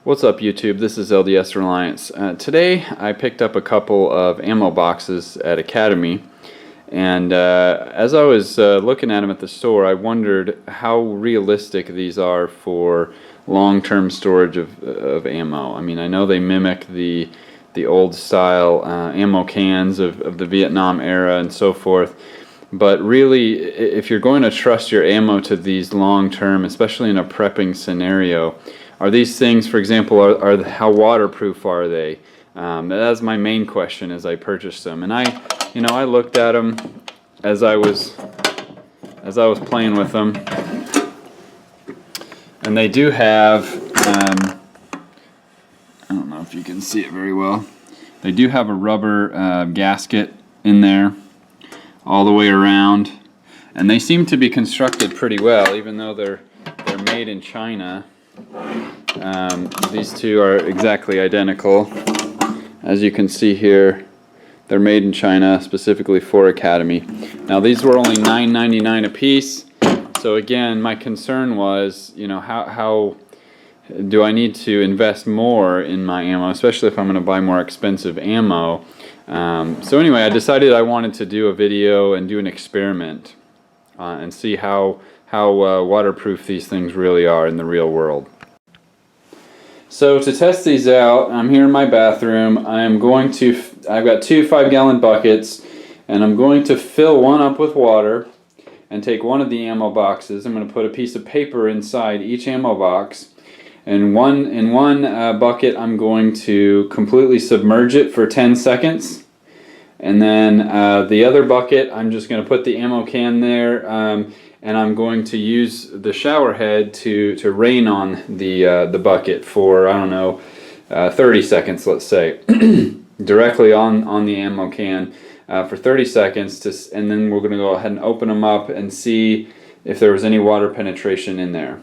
What's up YouTube, this is LDS Reliance. Today I picked up a couple of ammo boxes at Academy, and as I was looking at them at the store, I wondered how realistic these are for long-term storage of ammo. I mean, I know they mimic the old style ammo cans of the Vietnam era and so forth, but really if you're going to trust your ammo to these long-term, especially in a prepping scenario, are these things, for example, are how waterproof are they? That's my main question as I purchased them. And I looked at them as I was playing with them, and they do have I don't know if you can see it very well. They do have a rubber gasket in there all the way around, and they seem to be constructed pretty well, even though they're made in China. These two are exactly identical. As you can see here, they're made in China specifically for Academy. Now these were only $9.99 a piece, so again my concern was, how do I need to invest more in my ammo, especially if I'm going to buy more expensive ammo. So anyway, I decided I wanted to do a video and do an experiment and see how waterproof these things really are in the real world. So to test these out, I'm here in my bathroom. I've got 2 5-gallon buckets, and I'm going to fill one up with water and take one of the ammo boxes. I'm going to put a piece of paper inside each ammo box, and in one bucket I'm going to completely submerge it for 10 seconds. And then the other bucket, I'm just going to put the ammo can there, and I'm going to use the shower head to rain on the bucket for, I don't know, 30 seconds, let's say, directly on the ammo can for 30 seconds, and then we're going to go ahead and open them up and see if there was any water penetration in there.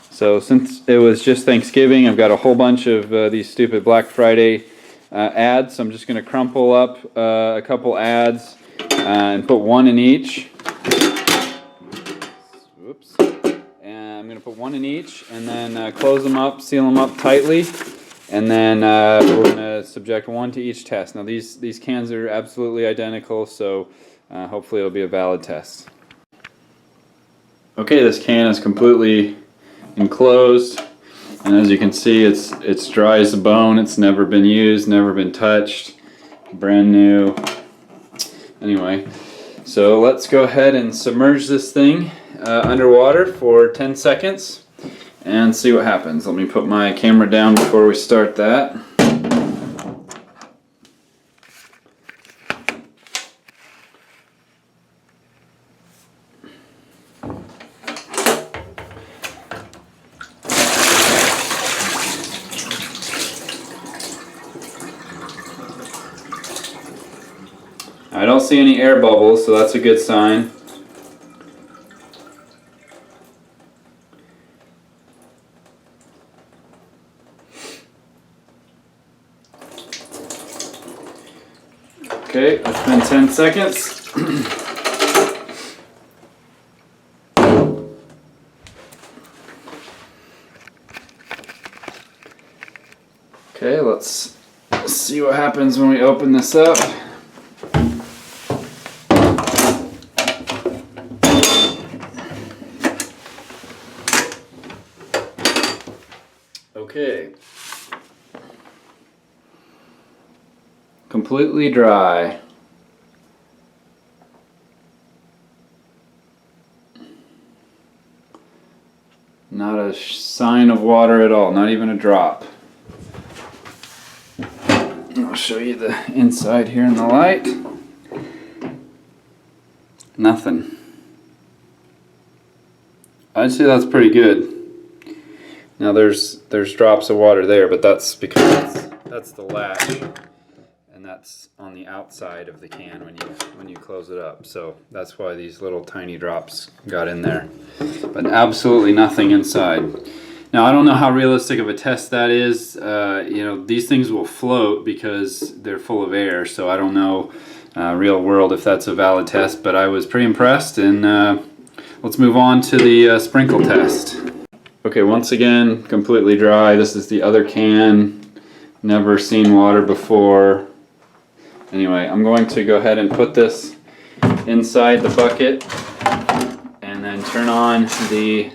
So since it was just Thanksgiving, I've got a whole bunch of these stupid Black Friday ads, so I'm just going to crumple up a couple ads and put one in each. Oops. And I'm going to put one in each, and then close them up, seal them up tightly, and then we're going to subject one to each test. Now these cans are absolutely identical, so hopefully it'll be a valid test. Okay, this can is completely enclosed, and as you can see, it's dry as a bone. It's never been used, never been touched, brand new. Anyway, so let's go ahead and submerge this thing underwater for 10 seconds and see what happens. Let me put my camera down before we start that. I don't see any air bubbles, so that's a good sign. Okay, it's been 10 seconds. Okay, let's see what happens when we open this up. Okay. Completely dry. Not a sign of water at all, not even a drop. I'll show you the inside here in the light. Nothing. I'd say that's pretty good. Now there's drops of water there, but that's because that's the latch, and that's on the outside of the can when you close it up. So that's why these little tiny drops got in there, but absolutely nothing inside. Now I don't know how realistic of a test that is. These things will float because they're full of air, so I don't know real world if that's a valid test, but I was pretty impressed, and let's move on to the sprinkle test. Okay, once again, completely dry. This is the other can. Never seen water before. Anyway, I'm going to go ahead and put this inside the bucket and then turn on the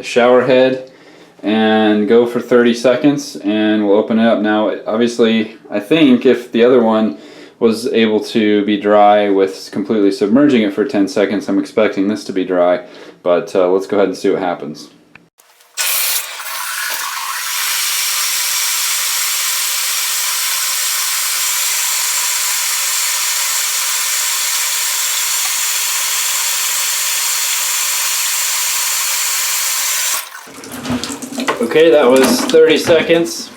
shower head and go for 30 seconds and we'll open it up. Now, obviously, I think if the other one was able to be dry with completely submerging it for 10 seconds, I'm expecting this to be dry, but let's go ahead and see what happens. Okay, that was 30 seconds.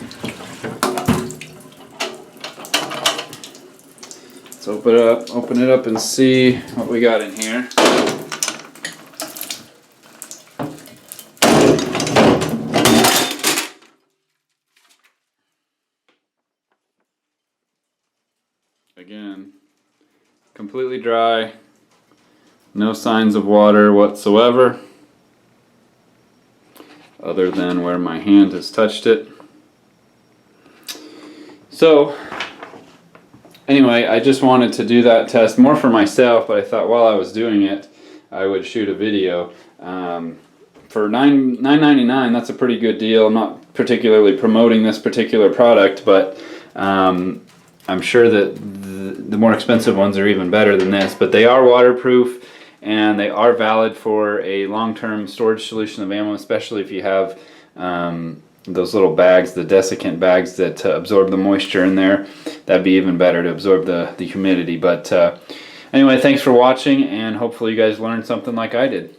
Let's open it up and see what we got in here. Again, completely dry, no signs of water whatsoever, other than where my hand has touched it. So anyway, I just wanted to do that test more for myself, but I thought while I was doing it, I would shoot a video. For $9.99, that's a pretty good deal. I'm not particularly promoting this particular product, but I'm sure that the more expensive ones are even better than this. But they are waterproof, and they are valid for a long-term storage solution of ammo, especially if you have those little bags, the desiccant bags that absorb the moisture in there. That'd be even better to absorb the humidity. But anyway, thanks for watching, and hopefully you guys learned something like I did.